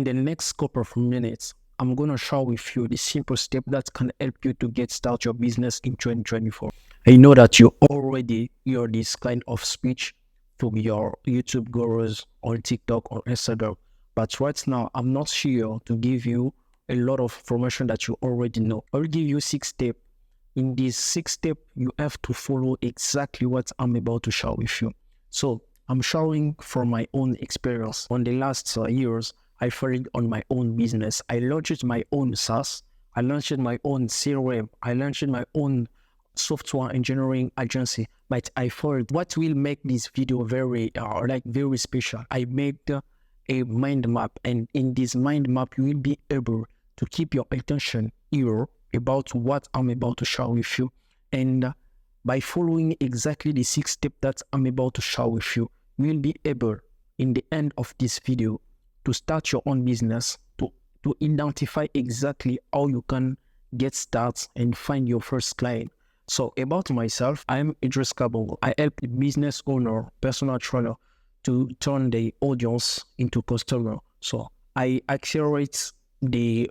In the next couple of minutes, I'm going to share with you the simple step that can help you to get start your business in 2024. I know that you already hear this kind of speech to your YouTube gurus on TikTok or Instagram, but right now I'm not here to give you a lot of information that you already know. I'll give you 6 steps. In these 6 steps, you have to follow exactly what I'm about to share with you. So I'm sharing from my own experience. On the last years, I failed on my own business. I launched my own SaaS. I launched my own CRM. I launched my own software engineering agency, but I failed. What will make this video very special? I made a mind map, and in this mind map, you will be able to keep your attention here about what I'm about to share with you. And by following exactly the 6 steps that I'm about to share with you, you will be able, in the end of this video, to start your own business, to identify exactly how you can get started and find your first client. So about myself, I'm Idris Kabongo. I help business owner, personal trainer to turn the audience into customer. So I accelerate the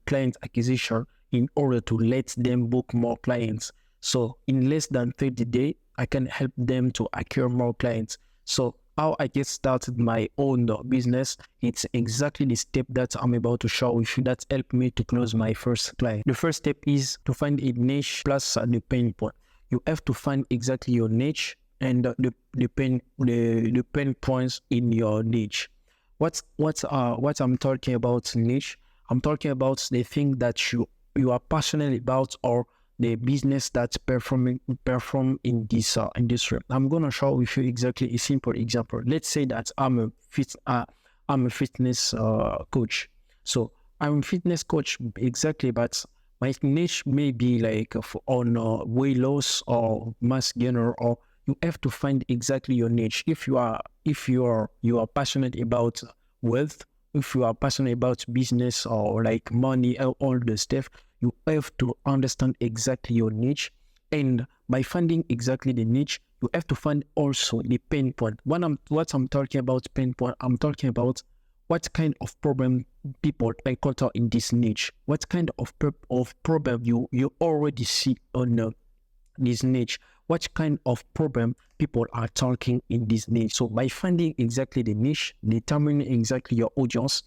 client acquisition in order to let them book more clients. So in less than 30 days, I can help them to acquire more clients. So how I get started my own business, it's exactly the step that I'm about to share with you that helped me to close my first client. The first step is to find a niche plus the pain point. You have to find exactly your niche and the pain points in your niche. What I'm talking about niche? I'm talking about the thing that you are passionate about, or the business that's perform in this industry. I'm gonna show with you exactly a simple example. Let's say that I'm a fitness coach. So I'm a fitness coach exactly, but my niche may be like on weight loss or mass gainer, or you have to find exactly your niche. If you are passionate about wealth, if you are passionate about business or like money, all the stuff, you have to understand exactly your niche. And by finding exactly the niche, you have to find also the pain point. What I'm talking about pain point, I'm talking about what kind of problem people encounter in this niche. What kind of problem you already see on this niche. What kind of problem people are talking in this niche. So by finding exactly the niche, determining exactly your audience,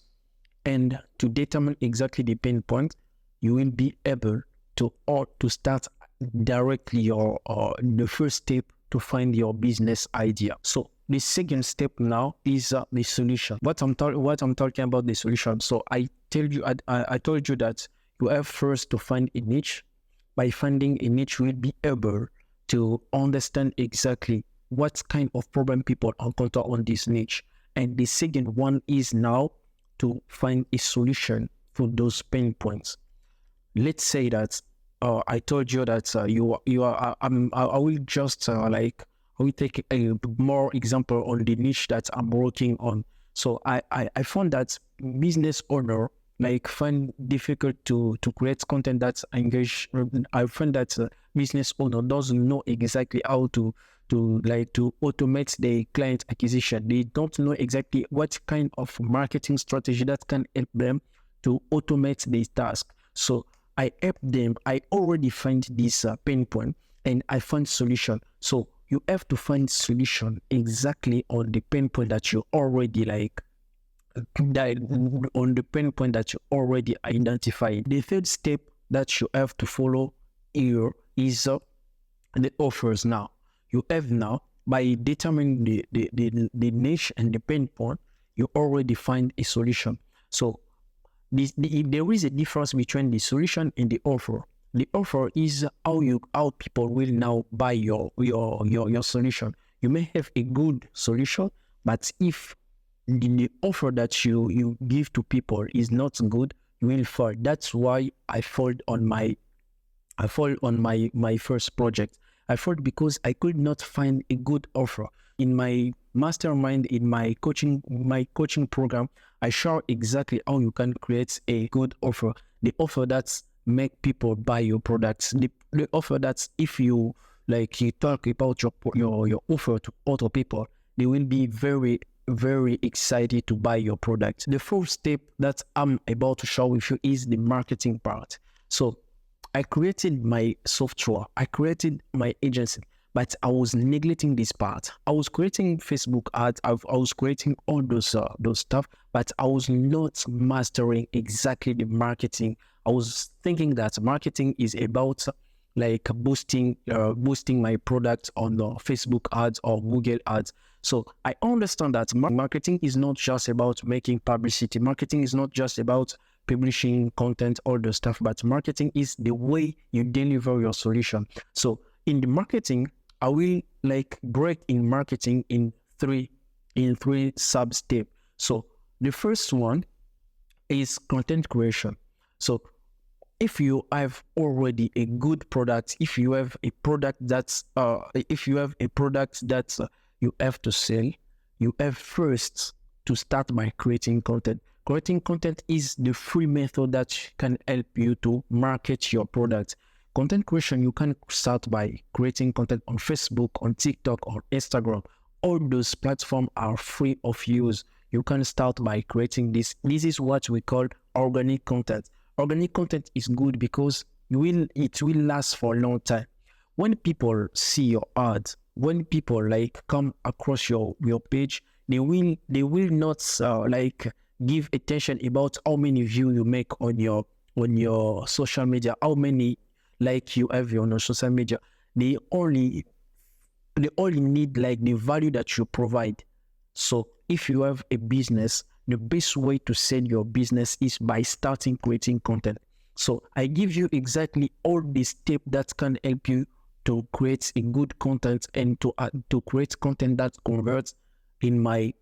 and to determine exactly the pain point, you will be able to start directly the first step to find your business idea. So the second step now is the solution. What I'm talking about the solution. So I told you that you have first to find a niche. By finding a niche, you will be able to understand exactly what kind of problem people encounter on this niche. And the second one is now to find a solution for those pain points. Let's say that I told you that I will just I will take a more example on the niche that I'm working on. So I found that business owner find difficult to create content that's engage. I find that business owner doesn't know exactly how to automate the client acquisition. They don't know exactly what kind of marketing strategy that can help them to automate the task. So I help them. I already find this pain point, and I find solution. So you have to find solution exactly on the pain point that you already on the pain point that you already identified. The third step that you have to follow here is the offers. Now you have by determining the niche and the pain point, you already find a solution. So there is a difference between the solution and the offer. The offer is how people will now buy your solution. You may have a good solution, but if the offer that you give to people is not good, you will fall. That's why I failed on my first project. I failed because I could not find a good offer. In my mastermind, in my coaching program, I show exactly how you can create a good offer. The offer that's make people buy your products. The offer that's, if you talk about your offer to other people, they will be very very excited to buy your product. The fourth step that I'm about to share with you is the marketing part. So I created my software, I created my agency, but I was neglecting this part. I was creating Facebook ads, I was creating all those stuff, but I was not mastering exactly the marketing. I was thinking that marketing is about like boosting my product on Facebook ads or Google ads. So I understand that marketing is not just about making publicity. Marketing is not just about publishing content, all the stuff, but marketing is the way you deliver your solution. So in the marketing, I will like break in marketing in three sub steps. So the first one is content creation. So if you have already a good product, if you have a product that's you have to sell, you have first to start by creating content. Creating content is the free method that can help you to market your product. Content creation, you can start by creating content on Facebook, on TikTok, or Instagram. All those platforms are free of use. You can start by creating this. This is what we call organic content. Organic content is good because it will last for a long time. When people see your ads, when people like come across your page, they will not like give attention about how many views you make on your social media, how many like you have on your social media. They only need like the value that you provide. So if you have a business, the best way to sell your business is by starting creating content. So I give you exactly all the steps that can help you to create a good content and to create content that converts in my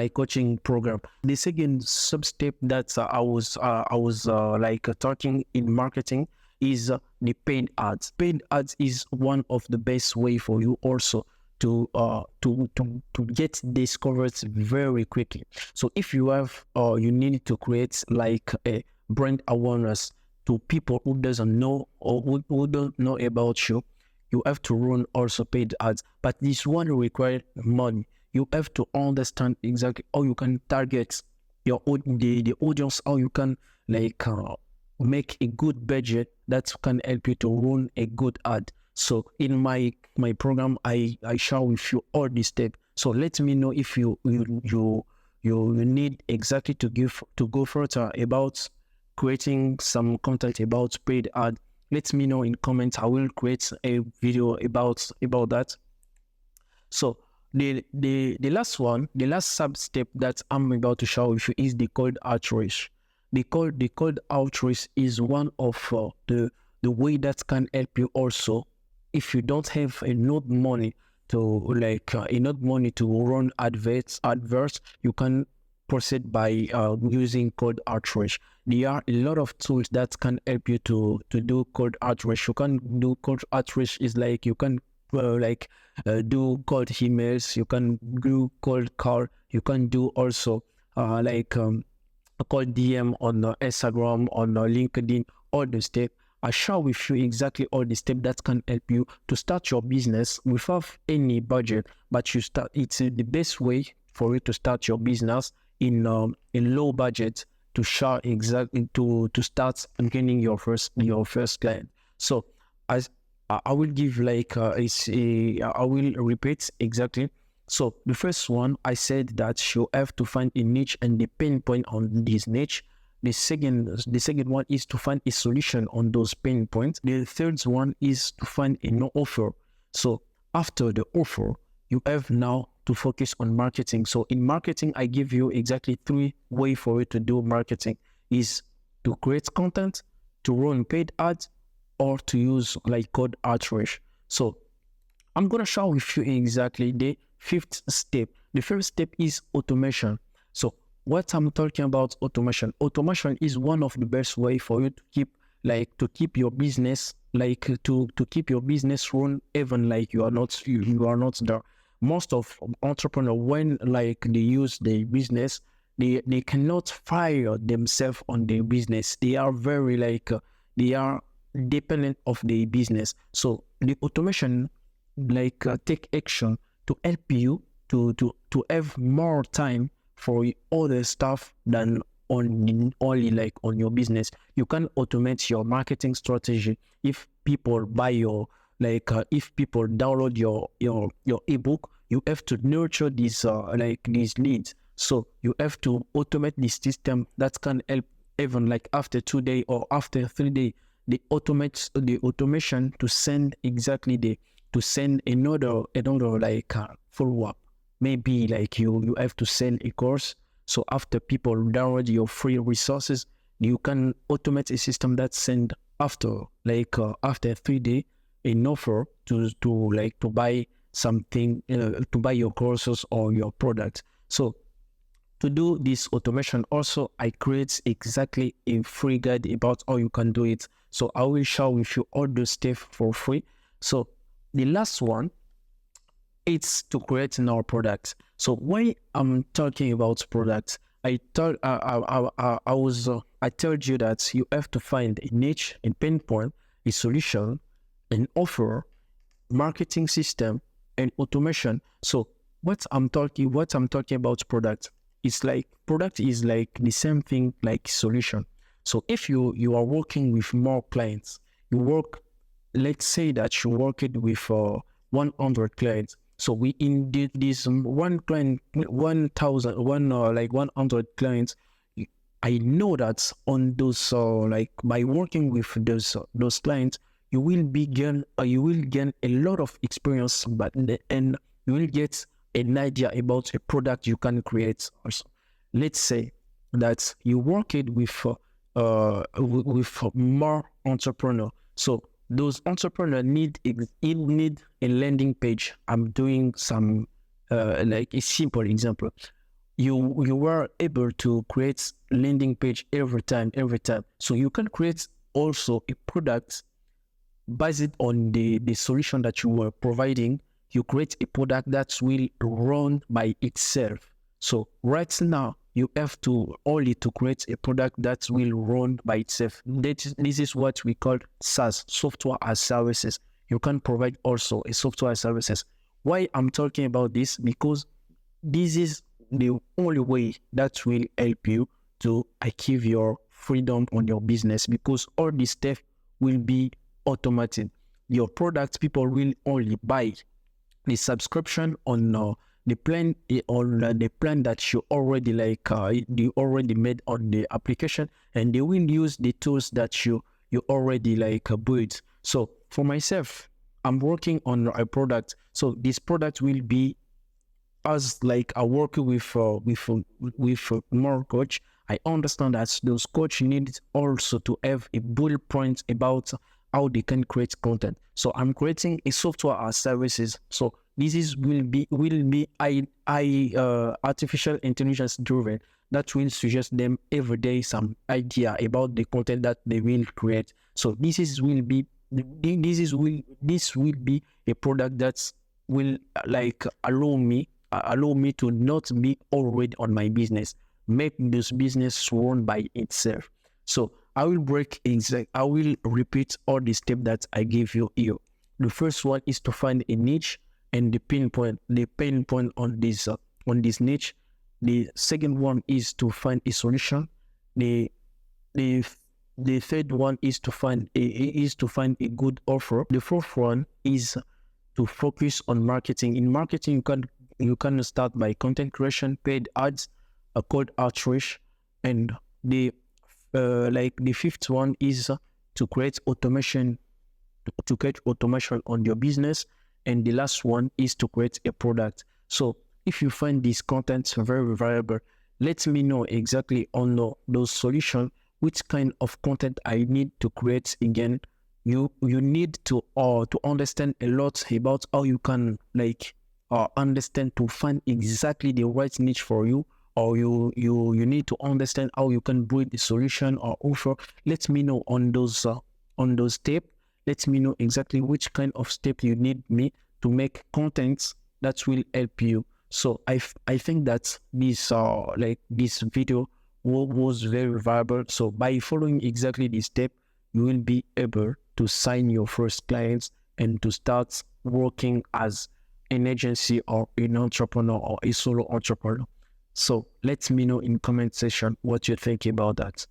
coaching program. The second sub step that I was talking in marketing is the paid ads. Paid ads is one of the best way for you also to get discovered very quickly. So if you have you need to create like a brand awareness to people who doesn't know or who don't know about you, you have to run also paid ads. But this one requires money. You have to understand exactly how you can target the audience, how you can like make a good budget that can help you to run a good ad. So in my program, I share with you all these steps. So let me know if you need exactly to go further about creating some content about paid ad. Let me know in comments. I will create a video about that. So the last one, the last sub step that I'm about to share with you is the cold outreach. The cold outreach is one of the way that can help you also. If you don't have enough money to run adverts, you can proceed by using cold outreach. There are a lot of tools that can help you to do cold outreach. You can do cold outreach is like you can do cold emails, you can do cold call, you can do also a cold DM on Instagram, on LinkedIn, all the steps. I share with you exactly all the steps that can help you to start your business without any budget. But it's the best way for you to start your business in low budget to share exactly to start gaining your first client. So as I will give I will repeat exactly. So the first one, I said that you have to find a niche and the pain point on this niche. The second one is to find a solution on those pain points. The third one is to find an offer. So after the offer, you have now to focus on marketing. So in marketing, I give you exactly 3 ways for you to do marketing: is to create content, to run paid ads, or to use like cold outreach. So I'm gonna share with you exactly the 5th step. The first step is automation. So what I'm talking about automation. Automation is one of the best way for you to keep your business to keep your business run even like you are not there. Most of entrepreneurs, when like they use their business, they cannot fire themselves on their business. They are very they are dependent of their business. So the automation take action to help you to have more time for other stuff than only like on your business. You can automate your marketing strategy. If people buy your if people download your ebook, you have to nurture these leads. So you have to automate this system that can help even like after 2 days or after 3 days, the automation to send exactly to send another follow up. Maybe like you have to sell a course. So after people download your free resources, you can automate a system that send after 3 days an offer to buy something, to buy your courses or your product. So to do this automation also, I create exactly a free guide about how you can do it. So I will share with you all the steps for free. So the last one, it's to create our products. So when I'm talking about products, I told you that you have to find a niche, a pain point, a solution, an offer, marketing system, and automation. So what I'm talking about product, it's like product is like the same thing like solution. So if you are working with more clients, let's say that you worked with 100 clients. So we indeed this one client, 100 clients. I know that on those by working with those clients, you will gain a lot of experience, and you will get an idea about a product you can create. Also, let's say that you work it with more entrepreneur. So those entrepreneurs need a landing page. I'm doing some like a simple example. You were able to create landing page every time. So you can create also a product based on the solution that you were providing. You create a product that will run by itself. So right now you have to create a product that will run by itself. This is what we call SaaS, software as services. You can provide also a software as services. Why I'm talking about this? Because this is the only way that will help you to achieve your freedom on your business, because all this stuff will be automated. Your product, people will only buy the subscription on the plan that you already you already made on the application, and they will use the tools that you already built. So for myself, I'm working on a product. So this product will be, as like I work with more coach. I understand that those coach need also to have a bullet point about how they can create content. So I'm creating a software as services. So this will be artificial intelligence driven, that will suggest them every day some idea about the content that they will create. So this will be a product that will allow me to not be already on my business, make this business run by itself. So I will repeat all the steps that I gave you here. The first one is to find a niche and the pain point on this niche. The second one is to find a solution. The third one is to find a good offer. The fourth one is to focus on marketing. In marketing, you can start by content creation, paid ads, a cold outreach, and the fifth one is to create automation on your business, and the last one is to create a product. So if you find this content very valuable, let me know exactly on those solutions which kind of content I need to create. Again, you need to understand a lot about how you can understand to find exactly the right niche for you, or you need to understand how you can build the solution or offer. Let me know on those steps. Let me know exactly which kind of step you need me to make contents that will help you. So I think that this video was very valuable. So by following exactly this step, you will be able to sign your first clients and to start working as an agency or an entrepreneur or a solo entrepreneur. So let me know in comment section what you think about that.